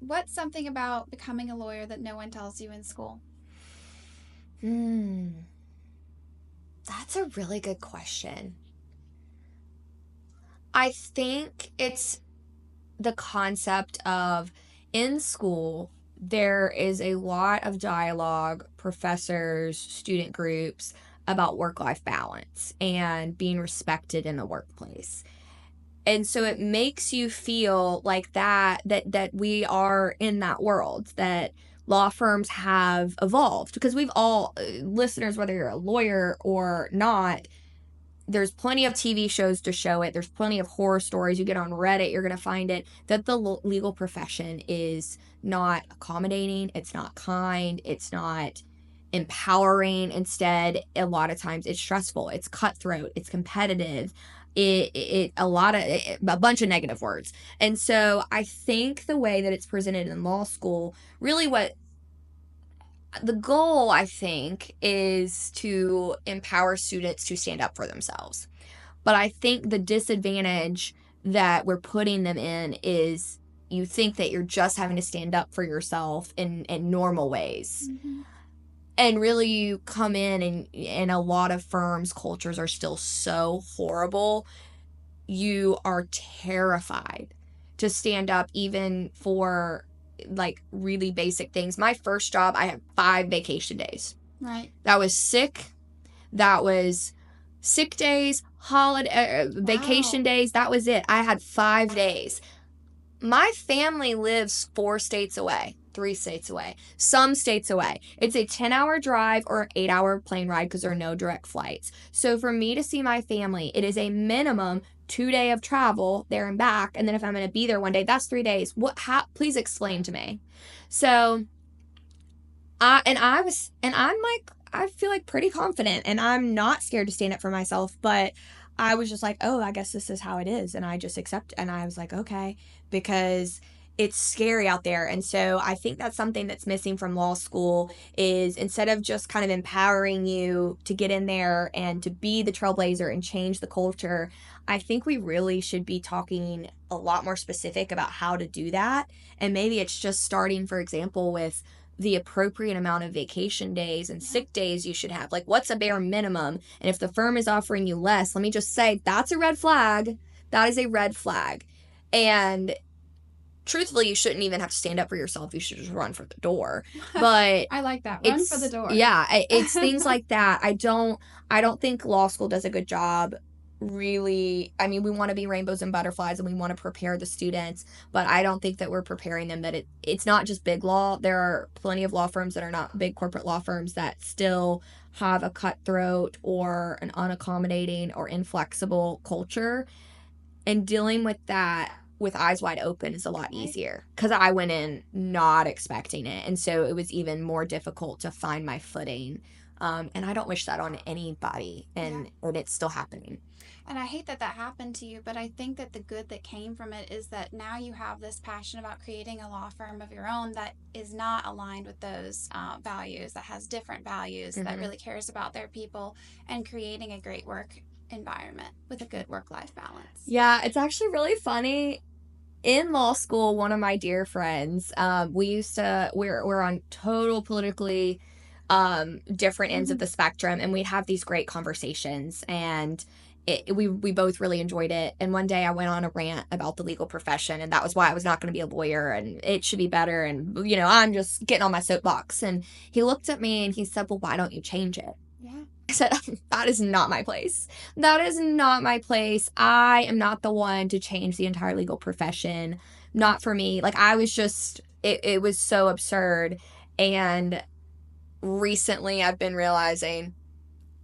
What's something about becoming a lawyer that no one tells you in school? That's a really good question. I think it's the concept of in school, there is a lot of dialogue, professors, student groups about work-life balance and being respected in the workplace. And so it makes you feel like that we are in that world, that law firms have evolved, because we've all listeners, whether you're a lawyer or not, there's plenty of TV shows to show it. There's plenty of horror stories. You get on Reddit, you're going to find it, that the legal profession is not accommodating. It's not kind. It's not empowering. Instead, a lot of times it's stressful. It's cutthroat. It's competitive. A bunch of negative words. And so I think the way that it's presented in law school, really what the goal, I think, is to empower students to stand up for themselves. But I think the disadvantage that we're putting them in is you think that you're just having to stand up for yourself in normal ways. Mm-hmm. And really, you come and a lot of firms' cultures are still so horrible. You are terrified to stand up even for like really basic things. My first job, I had 5 vacation days. Right. That was sick. That was sick days, holiday, vacation days. That was it. I had 5 days. My family lives 4 states away, 3 states away, some states away. It's a 10-hour drive or an 8-hour plane ride because there are no direct flights. So for me to see my family, it is a minimum 2-day of travel there and back. And then if I'm going to be there one day, that's 3 days. Please explain to me. So I'm like, I feel like pretty confident and I'm not scared to stand up for myself, but I was just like, oh, I guess this is how it is. And I just accept. And I was like, okay, because it's scary out there. And so I think that's something that's missing from law school is instead of just kind of empowering you to get in there and to be the trailblazer and change the culture, I think we really should be talking a lot more specific about how to do that. And maybe it's just starting, for example, with the appropriate amount of vacation days and sick days you should have. Like, what's a bare minimum? And if the firm is offering you less, let me just say that's a red flag. That is a red flag. And truthfully, you shouldn't even have to stand up for yourself. You should just run for the door. But I like that. Run for the door. Yeah, it's things like that. I don't think law school does a good job. Really, I mean, we want to be rainbows and butterflies and we want to prepare the students, but I don't think that we're preparing them that it's not just big law. There are plenty of law firms that are not big corporate law firms that still have a cutthroat or an unaccommodating or inflexible culture, and dealing with that with eyes wide open is a lot easier because I went in not expecting it, and so it was even more difficult to find my footing. And I don't wish that on anybody, and it's still happening. And I hate that happened to you, but I think that the good that came from it is that now you have this passion about creating a law firm of your own that is not aligned with those values, that has different values, that really cares about their people, and creating a great work environment with a good work-life balance. Yeah, it's actually really funny. In law school, one of my dear friends, we're on total politically different ends of the spectrum, and we'd have these great conversations, and we both really enjoyed it. And one day I went on a rant about the legal profession, and that was why I was not going to be a lawyer, and it should be better, and I'm just getting on my soapbox. And he looked at me and he said, well, why don't you change it? Yeah. I said, that is not my place. That is not my place. I am not the one to change the entire legal profession. Not for me. Like, I was just, it was so absurd. And recently I've been realizing,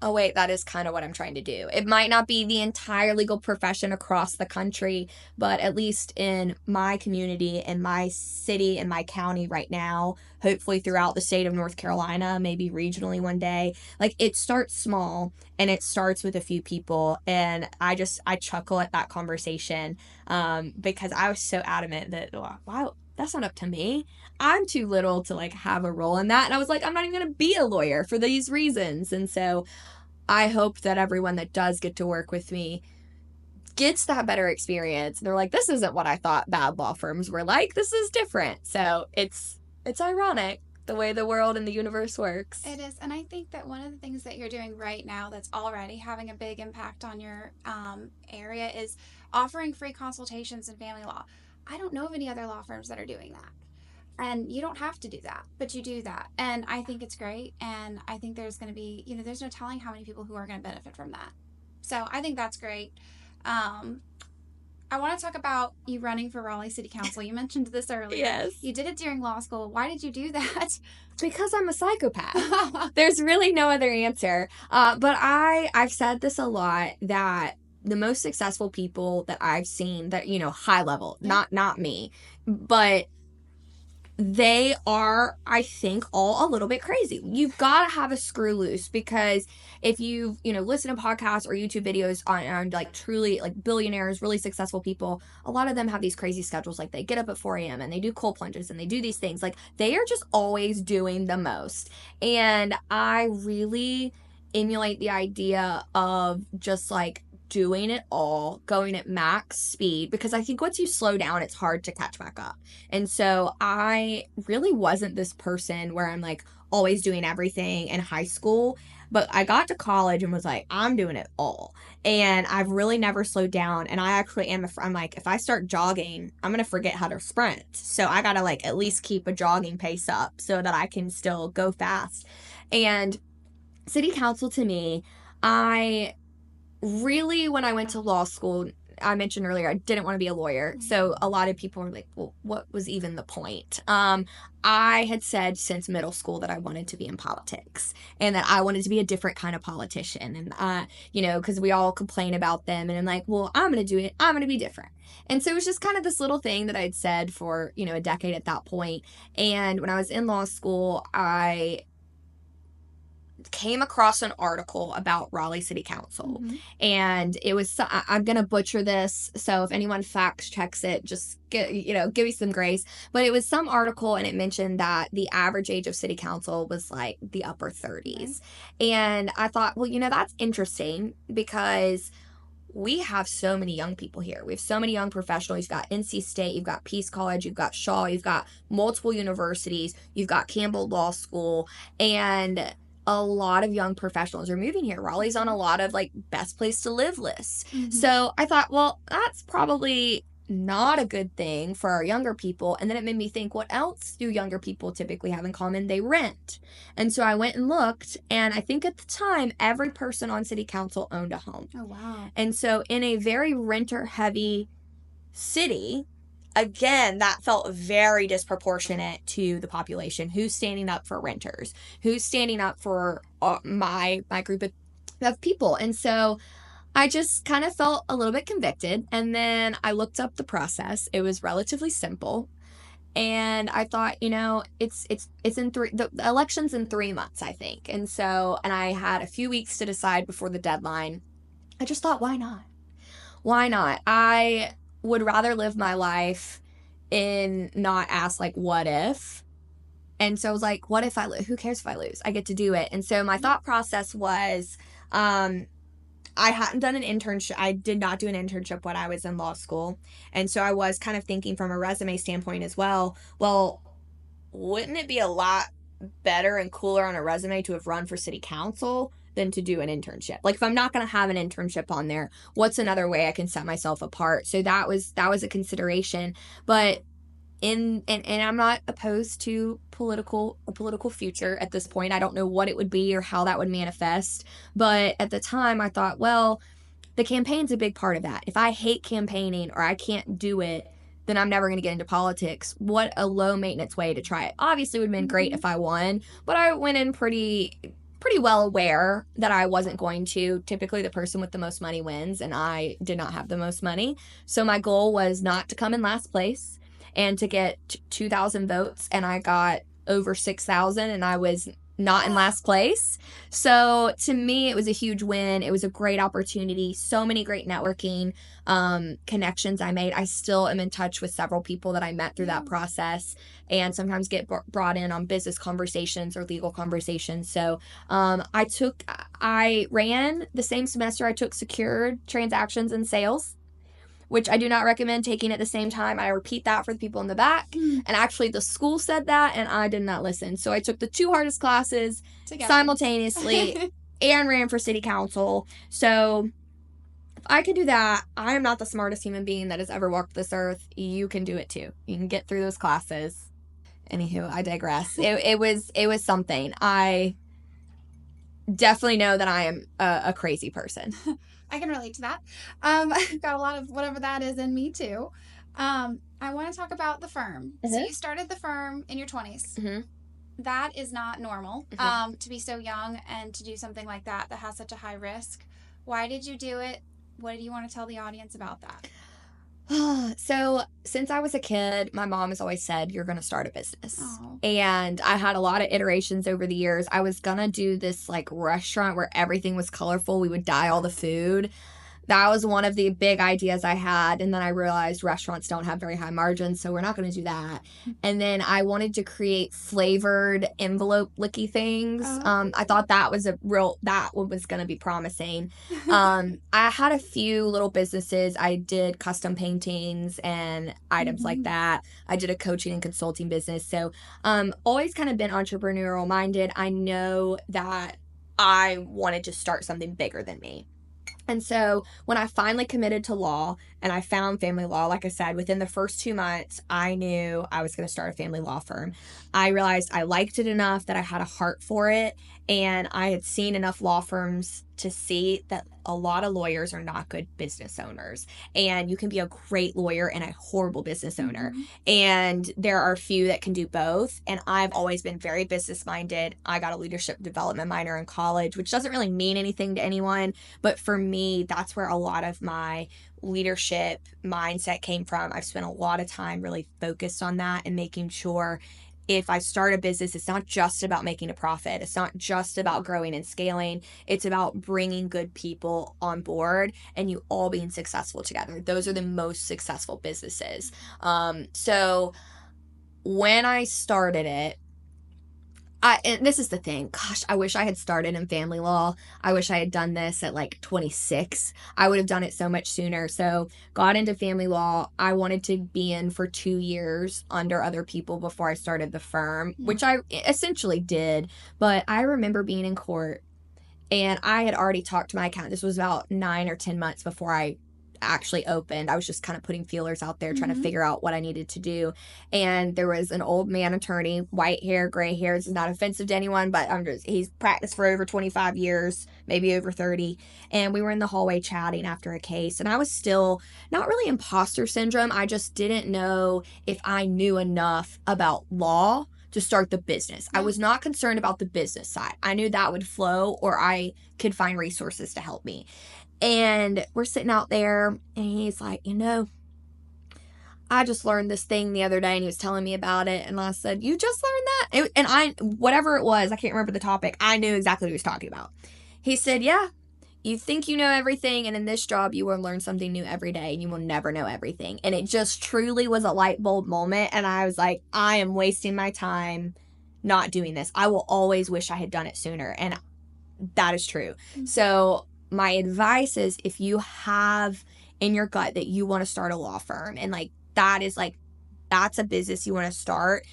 oh wait, that is kind of what I'm trying to do. It might not be the entire legal profession across the country, but at least in my community, in my city, in my county right now, hopefully throughout the state of North Carolina, maybe regionally one day. Like, it starts small and it starts with a few people. And I chuckle at that conversation because I was so adamant that, wow, that's not up to me. I'm too little to like have a role in that. And I was like, I'm not even going to be a lawyer for these reasons. And so I hope that everyone that does get to work with me gets that better experience. They're like, this isn't what I thought bad law firms were like. This is different. So it's ironic the way the world and the universe works. It is. And I think that one of the things that you're doing right now that's already having a big impact on your area is offering free consultations in family law. I don't know of any other law firms that are doing that. And you don't have to do that, but you do that. And I think it's great. And I think there's going to be, there's no telling how many people who are going to benefit from that. So I think that's great. I want to talk about you running for Raleigh City Council. You mentioned this earlier. Yes. You did it during law school. Why did you do that? Because I'm a psychopath. There's really no other answer. But I've said this a lot, that the most successful people that I've seen that, high level, not me, but they are, I think, all a little bit crazy. You've got to have a screw loose, because if you listen to podcasts or YouTube videos on like truly like billionaires, really successful people, a lot of them have these crazy schedules. Like they get up at 4 a.m. and they do cold plunges and they do these things. Like they are just always doing the most. And I really emulate the idea of just like doing it all, going at max speed, because I think once you slow down, it's hard to catch back up. And so I really wasn't this person where I'm like always doing everything in high school, but I got to college and was like, I'm doing it all. And I've really never slowed down. And I actually I'm like, if I start jogging, I'm going to forget how to sprint. So I got to like at least keep a jogging pace up so that I can still go fast. And city council to me, really, when I went to law school, I mentioned earlier, I didn't want to be a lawyer. So a lot of people were like, well, what was even the point? I had said since middle school that I wanted to be in politics and that I wanted to be a different kind of politician. And, because we all complain about them. And I'm like, well, I'm going to do it. I'm going to be different. And so it was just kind of this little thing that I'd said for, a decade at that point. And when I was in law school, I came across an article about Raleigh City Council. And it was, I'm going to butcher this, so if anyone fact checks it, just give me some grace. But it was some article, and it mentioned that the average age of city council was like the upper 30s. And I thought, well, that's interesting, because we have so many young people here. We have so many young professionals. You've got NC State, you've got Peace College, you've got Shaw, you've got multiple universities, you've got Campbell Law School, and a lot of young professionals are moving here. Raleigh's on a lot of like best place to live lists. So I thought, well, that's probably not a good thing for our younger people. And then it made me think, what else do younger people typically have in common? They rent. And so I went and looked, and I think at the time, every person on city council owned a home. Oh, wow. And so in a very renter heavy city, again, that felt very disproportionate to the population. Who's standing up for renters? Who's standing up for my group of people? And so I just kind of felt a little bit convicted. And then I looked up the process. It was relatively simple. And I thought, it's in the election's in 3 months, I think. And I had a few weeks to decide before the deadline. I just thought, why not? Why not? I would rather live my life and not ask like, what if? And so I was like, what if I lose? Who cares if I lose? I get to do it. And so my thought process was, I hadn't done an internship. I did not do an internship when I was in law school. And so I was kind of thinking from a resume standpoint as well, wouldn't it be a lot better and cooler on a resume to have run for city council than to do an internship? Like, if I'm not going to have an internship on there, what's another way I can set myself apart? So that was a consideration. But and I'm not opposed to a political future at this point. I don't know what it would be or how that would manifest. But at the time, I thought, well, the campaign's a big part of that. If I hate campaigning or I can't do it, then I'm never going to get into politics. What a low maintenance way to try it. Obviously, it would have been great if I won, but I went in pretty well aware that I wasn't going to. Typically, the person with the most money wins, and I did not have the most money. So my goal was not to come in last place and to get 2,000 votes, and I got over 6,000, and I was not in last place. So to me, it was a huge win. It was a great opportunity. So many great networking connections I made. I still am in touch with several people that I met through that process, and sometimes get brought in on business conversations or legal conversations. So I ran the same semester I took secured transactions and sales. which I do not recommend taking at the same time. I repeat that for the people in the back. And actually, the school said that, and I did not listen. So I took the 2 hardest classes simultaneously and ran for city council. So if I could do that, I am not the smartest human being that has ever walked this earth. You can do it too. You can get through those classes. Anywho, I digress. It was something. I definitely know that I am a crazy person. I can relate to that. I've got a lot of whatever that is in me too. I want to talk about the firm. So you started the firm in your 20s. That is not normal to be so young and to do something like that has such a high risk. Why did you do it? What do you want to tell the audience about that? So since I was a kid, my mom has always said, you're going to start a business. Oh. And I had a lot of iterations over the years. I was going to do this like restaurant where everything was colorful. We would dye all the food. That was one of the big ideas I had. And then I realized restaurants don't have very high margins, so we're not going to do that. And then I wanted to create flavored envelope licky things. I thought that was that was going to be promising. I had a few little businesses. I did custom paintings and items like that. I did a coaching and consulting business. So always kind of been entrepreneurial minded. I know that I wanted to start something bigger than me. And so when I finally committed to law and I found family law, like I said, within the first 2 months, I knew I was going to start a family law firm. I realized I liked it enough that I had a heart for it. And I had seen enough law firms to see that a lot of lawyers are not good business owners. And you can be a great lawyer and a horrible business owner. And there are a few that can do both. And I've always been very business minded. I got a leadership development minor in college, which doesn't really mean anything to anyone. But for me, that's where a lot of my leadership mindset came from. I've spent a lot of time really focused on that and making sure if I start a business, it's not just about making a profit. It's not just about growing and scaling. It's about bringing good people on board and you all being successful together. Those are the most successful businesses. So when I started it, and this is the thing. Gosh, I wish I had started in family law. I wish I had done this at like 26. I would have done it so much sooner. So got into family law. I wanted to be in for 2 years under other people before I started the firm, which I essentially did. But I remember being in court and I had already talked to my accountant. This was about 9 or 10 months before I actually opened. I was just kind of putting feelers out there trying to figure out what I needed to do. And there was an old man attorney, white hair, gray hair. This is not offensive to anyone, but he's practiced for over 25 years, maybe over 30. And we were in the hallway chatting after a case. And I was still not really imposter syndrome. I just didn't know if I knew enough about law to start the business. I was not concerned about the business side. I knew that would flow or I could find resources to help me. And we're sitting out there and he's like, I just learned this thing the other day and he was telling me about it. And I said, you just learned that? Whatever it was, I can't remember the topic. I knew exactly what he was talking about. He said, yeah, you think you know everything. And in this job, you will learn something new every day and you will never know everything. And it just truly was a light bulb moment. And I was like, I am wasting my time not doing this. I will always wish I had done it sooner. And that is true. So my advice is if you have in your gut that you want to start a law firm and that's a business you want to start,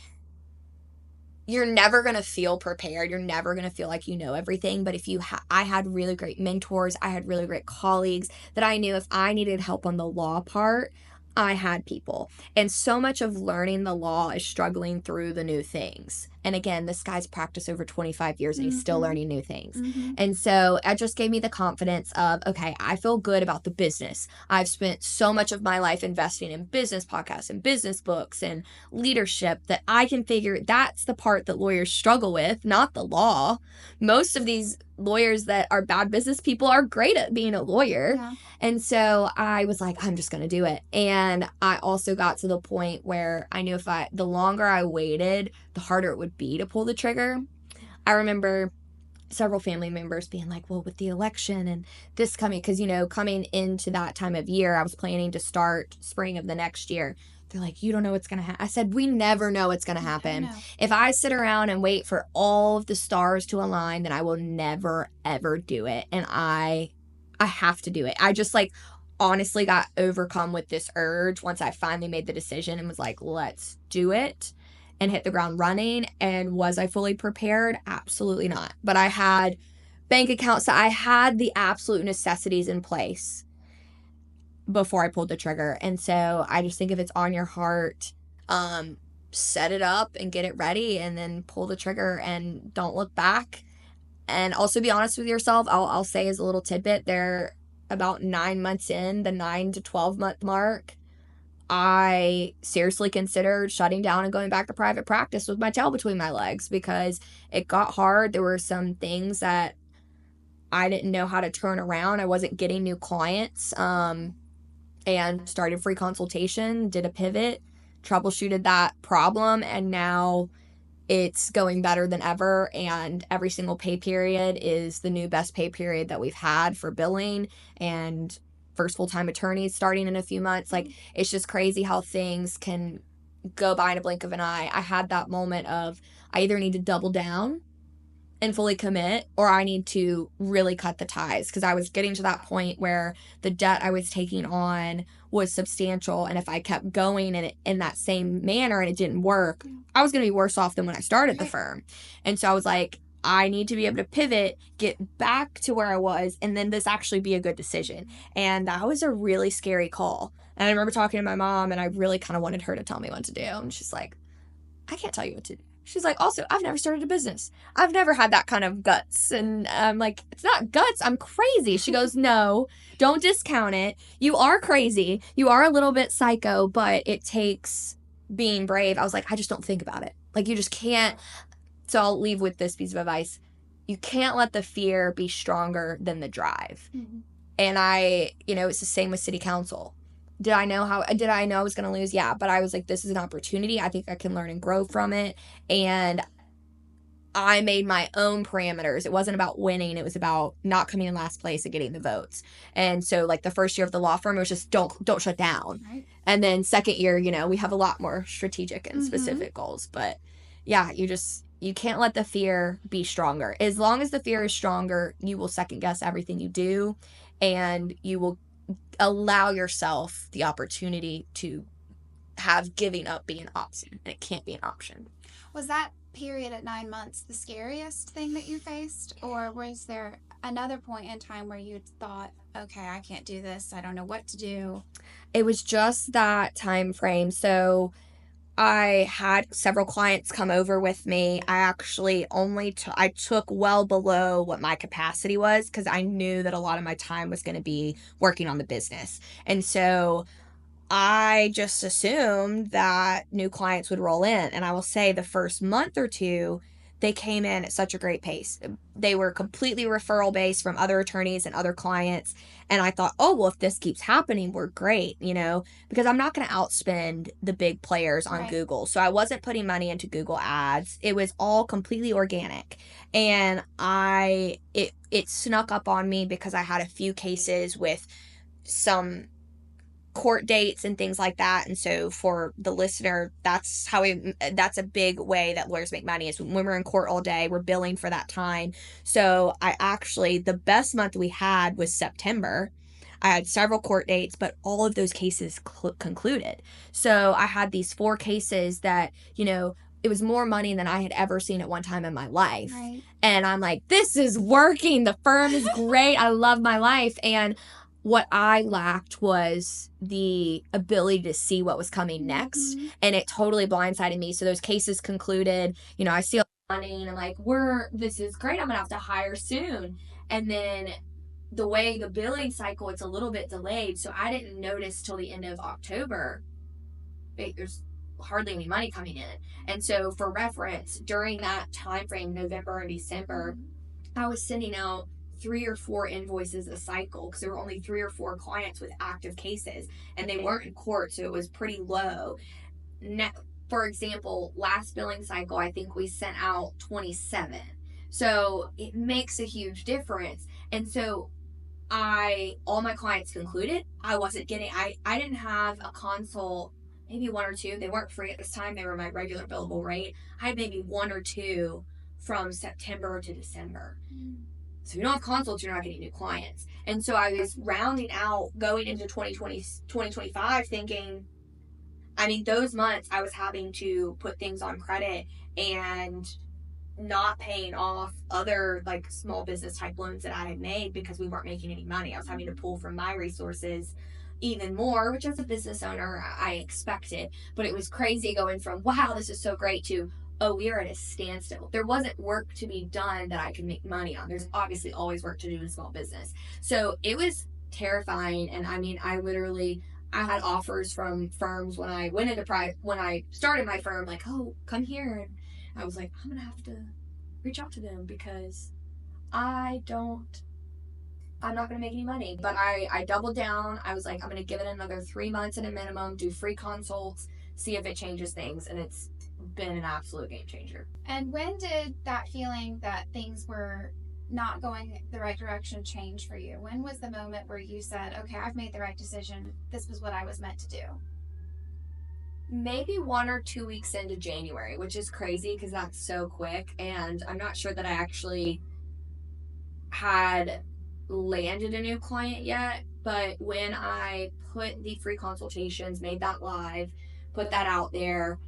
you're never going to feel prepared. You're never going to feel like you know everything. But if I had really great mentors. I had really great colleagues that I knew if I needed help on the law part, I had people. And so much of learning the law is struggling through the new things. And again, this guy's practiced over 25 years and he's still learning new things. And so it just gave me the confidence of, okay, I feel good about the business. I've spent so much of my life investing in business podcasts and business books and leadership that I can figure that's the part that lawyers struggle with, not the law. Most of these lawyers that are bad business people are great at being a lawyer. Yeah. And so I was like, I'm just going to do it. And I also got to the point where I knew the longer I waited, the harder it would be to pull the trigger. I remember several family members being like, well, with the election and this coming, because, coming into that time of year, I was planning to start spring of the next year. They're like, you don't know what's going to happen. I said, we never know what's going to happen. If I sit around and wait for all of the stars to align, then I will never, ever do it. And I have to do it. I just honestly got overcome with this urge once I finally made the decision and was like, let's do it and hit the ground running. And was I fully prepared? Absolutely not. But I had bank accounts, so I had the absolute necessities in place before I pulled the trigger. And so I just think if it's on your heart, set it up and get it ready and then pull the trigger and don't look back. And also be honest with yourself. I'll say as a little tidbit, they're about 9 months in, the 9 to 12 month mark. I seriously considered shutting down and going back to private practice with my tail between my legs because it got hard. There were some things that I didn't know how to turn around. I wasn't getting new clients. And started free consultation, did a pivot, troubleshooted that problem, and now it's going better than ever. And every single pay period is the new best pay period that we've had for billing and first full-time attorneys starting in a few months. Like, it's just crazy how things can go by in a blink of an eye. I had that moment of I either need to double down and fully commit, or I need to really cut the ties, because I was getting to that point where the debt I was taking on was substantial, and if I kept going in that same manner and it didn't work, I was going to be worse off than when I started the firm. And so I was like, I need to be able to pivot, get back to where I was, and then this actually be a good decision. And that was a really scary call. And I remember talking to my mom, and I really kind of wanted her to tell me what to do, and she's like, I can't tell you what to do. She's like, also, I've never started a business. I've never had that kind of guts. And I'm like, it's not guts. I'm crazy. She goes, no, don't discount it. You are crazy. You are a little bit psycho, but it takes being brave. I was like, I just don't think about it. Like, you just can't. So I'll leave with this piece of advice. You can't let the fear be stronger than the drive. Mm-hmm. And it's the same with city council. Did I know I was going to lose? Yeah. But I was like, this is an opportunity. I think I can learn and grow from it. And I made my own parameters. It wasn't about winning. It was about not coming in last place and getting the votes. And so, like, the first year of the law firm, it was just don't shut down. Right. And then second year, we have a lot more strategic and specific goals. But yeah, you can't let the fear be stronger. As long as the fear is stronger, you will second guess everything you do, and you will allow yourself the opportunity to have giving up be an option, and it can't be an option. Was that period at 9 months the scariest thing that you faced, or was there another point in time where you thought, okay, I can't do this, I don't know what to do? It was just that time frame. So I had several clients come over with me. I actually I took well below what my capacity was, because I knew that a lot of my time was going to be working on the business. And so I just assumed that new clients would roll in. And I will say the first month or two, they came in at such a great pace. They were completely referral based from other attorneys and other clients. And I thought, oh, well, if this keeps happening, we're great, because I'm not going to outspend the big players on Google. So I wasn't putting money into Google ads. It was all completely organic. And it snuck up on me because I had a few cases with some court dates and things like that. And so for the listener, that's a big way that lawyers make money, is when we're in court all day, we're billing for that time. So the best month we had was September. I had several court dates, but all of those cases concluded. So I had these 4 cases that, it was more money than I had ever seen at one time in my life. Right. And I'm like, this is working. The firm is great. I love my life. And what I lacked was the ability to see what was coming next. Mm-hmm. And it totally blindsided me. So those cases concluded, I see a lot of money and I'm like, this is great. I'm going to have to hire soon. And then the way the billing cycle, it's a little bit delayed. So I didn't notice till the end of October, there's hardly any money coming in. And so for reference, during that time frame, November and December, I was sending out 3 or 4 invoices a cycle, because there were only 3 or 4 clients with active cases, and they weren't in court, so it was pretty low. Now, for example, last billing cycle, I think we sent out 27. So it makes a huge difference. And so all my clients concluded. I didn't have a consult, maybe 1 or 2. They weren't free at this time. They were my regular billable rate. I had maybe 1 or 2 from September to December. So if you don't have consults, you're not getting new clients. And so I was rounding out going into 2025 thinking, I mean, those months I was having to put things on credit and not paying off other like small business type loans that I had made because we weren't making any money. I was having to pull from my resources even more, which as a business owner I expected. But it was crazy going from, wow, this is so great, to, oh, we are at a standstill. There wasn't work to be done that I could make money on. There's obviously always work to do in small business. So it was terrifying. And I mean, I had offers from firms when I went into when I started my firm, like, oh, come here. And I was like, I'm going to have to reach out to them because I'm not going to make any money. But I doubled down. I was like, I'm going to give it another 3 months at a minimum, do free consults, see if it changes things. And it's been an absolute game changer. And when did that feeling that things were not going the right direction change for you? When was the moment where you said, okay, I've made the right decision. This was what I was meant to do? Maybe 1 or 2 weeks into January, which is crazy because that's so quick. And I'm not sure that I actually had landed a new client yet. But when I put the free consultations, made that live, put that out there,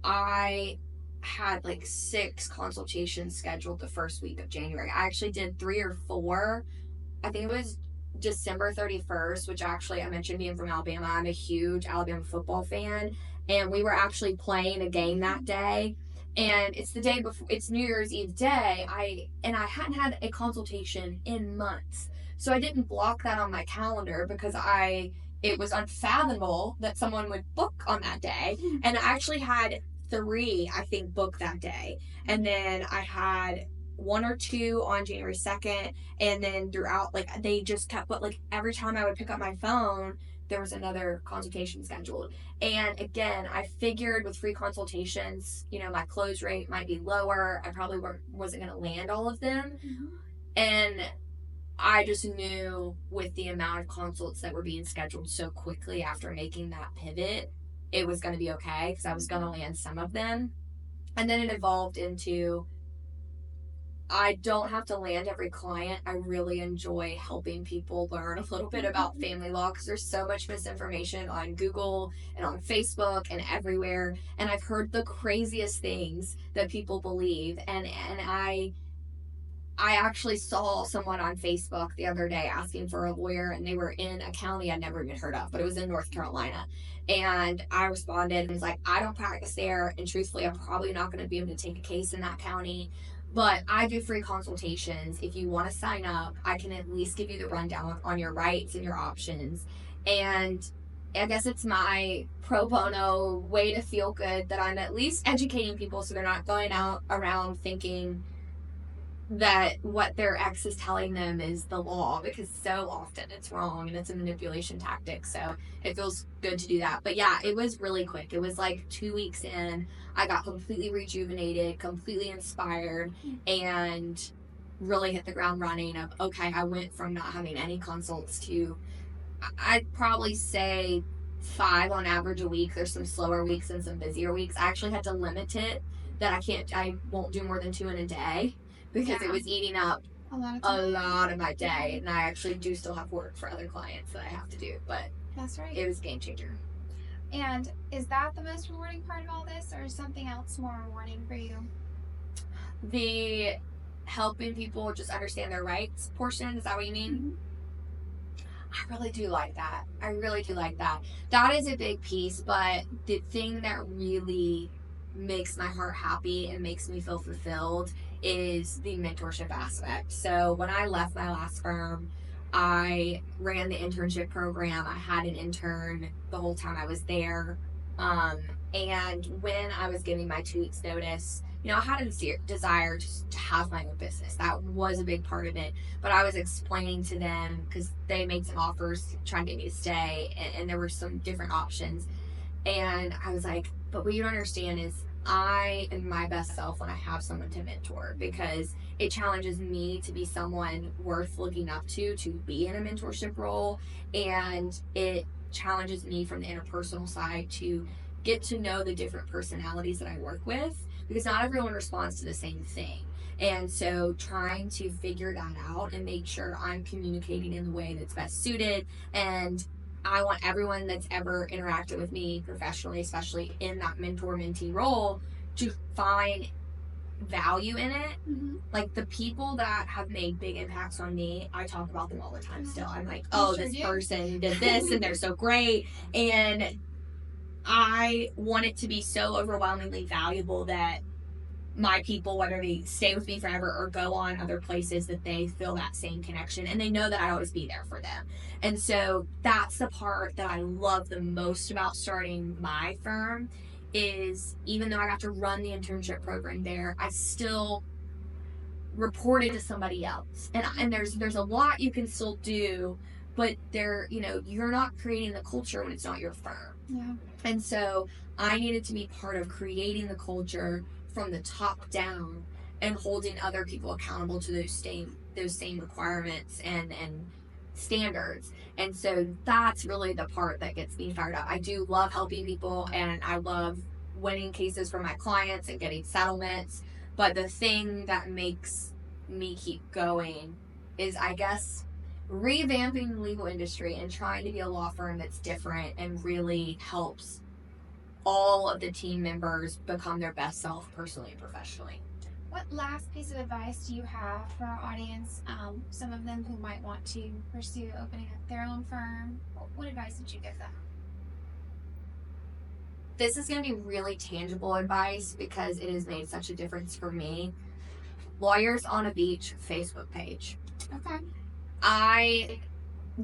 I had like 6 consultations scheduled the first week of January. I actually did 3 or 4. I think it was December 31st, which actually I mentioned being from Alabama. I'm a huge Alabama football fan. And we were actually playing a game that day. And it's the day before, it's New Year's Eve day. I hadn't had a consultation in months. So I didn't block that on my calendar because it was unfathomable that someone would book on that day. And I actually had 3, I think, book that day. And then I had 1 or 2 on January 2nd. And then throughout, like, they just kept, but like every time I would pick up my phone, there was another consultation scheduled. And again, I figured with free consultations, my close rate might be lower. I probably wasn't going to land all of them. Mm-hmm. And I just knew with the amount of consults that were being scheduled so quickly after making that pivot, it was going to be okay because I was going to land some of them. And then it evolved into, I don't have to land every client. I really enjoy helping people learn a little bit about family law because there's so much misinformation on Google and on Facebook and everywhere. And I've heard the craziest things that people believe. And I actually saw someone on Facebook the other day asking for a lawyer, and they were in a county I'd never even heard of, but it was in North Carolina. And I responded and was like, I don't practice there, and truthfully, I'm probably not going to be able to take a case in that county. But I do free consultations. If you want to sign up, I can at least give you the rundown on your rights and your options. And I guess it's my pro bono way to feel good that I'm at least educating people so they're not going out around thinking that what their ex is telling them is the law, because so often it's wrong and it's a manipulation tactic. So it feels good to do that. But yeah, it was really quick. It was like 2 weeks in, I got completely rejuvenated, completely inspired, and really hit the ground running of, okay, I went from not having any consults to, I'd probably say 5 on average a week. There's some slower weeks and some busier weeks. I actually had to limit it that I won't do more than 2 in a day, because it was eating up a lot of my day. And I actually do still have work for other clients that I have to do. But that's right. It was a game changer. And is that the most rewarding part of all this, or is something else more rewarding for you? The helping people just understand their rights portion, is that what you mean? Mm-hmm. I really do like that. That is a big piece, but the thing that really makes my heart happy and makes me feel fulfilled is the mentorship aspect. So when I left my last firm, I ran the internship program. I had an intern the whole time I was there. And when I was giving my 2 weeks notice, I had a desire to have my own business. That was a big part of it. But I was explaining to them, because they made some offers trying to get me to stay, and there were some different options. And I was like, but what you don't understand is I am my best self when I have someone to mentor, because it challenges me to be someone worth looking up to be in a mentorship role. And it challenges me from the interpersonal side to get to know the different personalities that I work with. because not everyone responds to the same thing. And so trying to figure that out and make sure I'm communicating in the way that's best suited. And I want everyone that's ever interacted with me professionally, especially in that mentor-mentee role, to find value in it. Like the people that have made big impacts on me, I talk about them all the time still. I'm like, oh, this person did this and they're so great. And I want it to be so overwhelmingly valuable that my people, whether they stay with me forever or go on other places, that they feel that same connection and they know that I always be there for them. And so that's the part that I love the most about starting my firm, is even though I got to run the internship program there, I still reported to somebody else. And there's a lot you can still do, but you're not creating the culture when it's not your firm. Yeah. And so I needed to be part of creating the culture from the top down and holding other people accountable to those same requirements and standards. And so that's really the part that gets me fired up. I do love helping people and I love winning cases for my clients and getting settlements. But the thing that makes me keep going is, I guess, revamping the legal industry and trying to be a law firm that's different and really helps all of the team members become their best self personally and professionally. What last piece of advice do you have for our audience? Some of them who might want to pursue opening up their own firm. What advice would you give them? This is going to be really tangible advice because it has made such a difference for me. Lawyers on a Beach Facebook page. Okay. I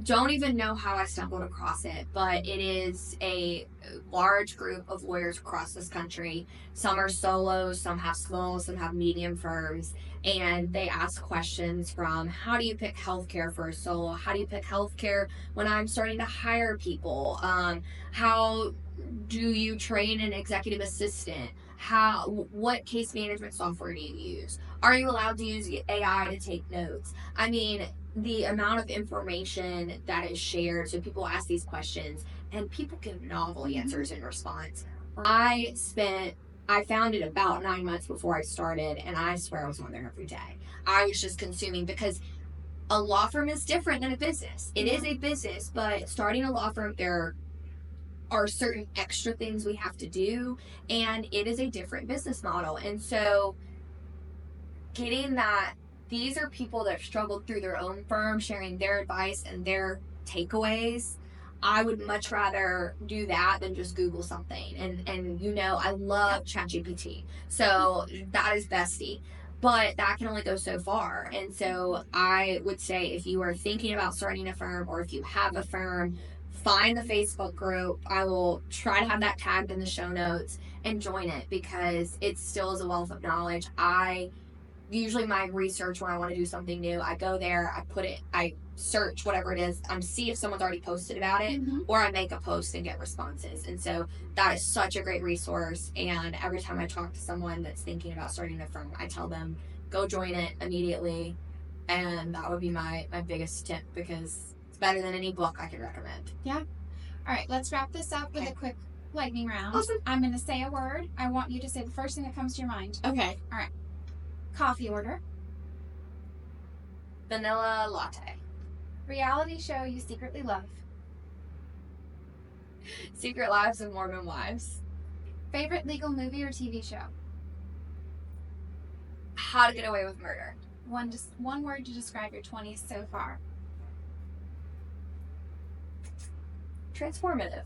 don't even know how I stumbled across it, but it is a large group of lawyers across this country. Some are solos, some have small, some have medium firms, and they ask questions from how do you pick healthcare for a solo? How do you pick healthcare when I'm starting to hire people? How do you train an executive assistant? What case management software do you use? Are you allowed to use AI to take notes? I mean, the amount of information that is shared, so people ask these questions and people give novel answers in response. I found it about 9 months before I started, and I swear I was on there every day. I was just consuming, because a law firm is different than a business. It is a business, but starting a law firm, there are certain extra things we have to do, and it is a different business model. And so getting that, these are people that have struggled through their own firm, sharing their advice and their takeaways. I would much rather do that than just Google something. And I love ChatGPT. So that is bestie. But that can only go so far. And so I would say, if you are thinking about starting a firm, or if you have a firm, find the Facebook group. I will try to have that tagged in the show notes, and join it, because it still is a wealth of knowledge. Usually my research when I want to do something new, I go there, I search whatever it is, see if someone's already posted about it, or I make a post and get responses. And so that is such a great resource. And every time I talk to someone that's thinking about starting a firm, I tell them, go join it immediately. And that would be my biggest tip, because it's better than any book I could recommend. Yeah. All right, let's wrap this up with a quick lightning round. Awesome. I'm going to say a word. I want you to say the first thing that comes to your mind. Okay. All right. Coffee order. Vanilla latte. Reality show you secretly love. Secret Lives of Mormon Wives. Favorite legal movie or TV show? How to Get Away with Murder. One word to describe your 20s so far. Transformative.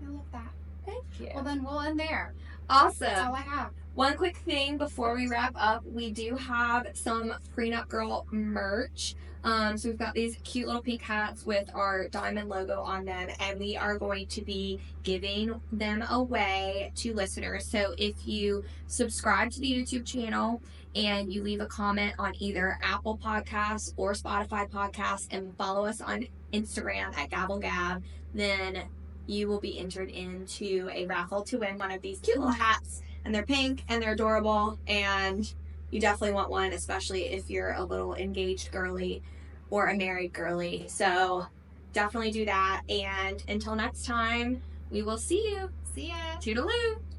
I love that. Thank you. Well, then we'll end there. Awesome. That's all I have. One quick thing before we wrap up, we do have some Prenup Girl merch. So we've got these cute little pink hats with our diamond logo on them, and we are going to be giving them away to listeners. So if you subscribe to the YouTube channel and you leave a comment on either Apple Podcasts or Spotify Podcasts, and follow us on Instagram at Gavel Gab, then you will be entered into a raffle to win one of these cute little hats. And they're pink and they're adorable, and you definitely want one, especially if you're a little engaged girly or a married girly. So definitely do that. And until next time, we will see you. See ya. Toodaloo.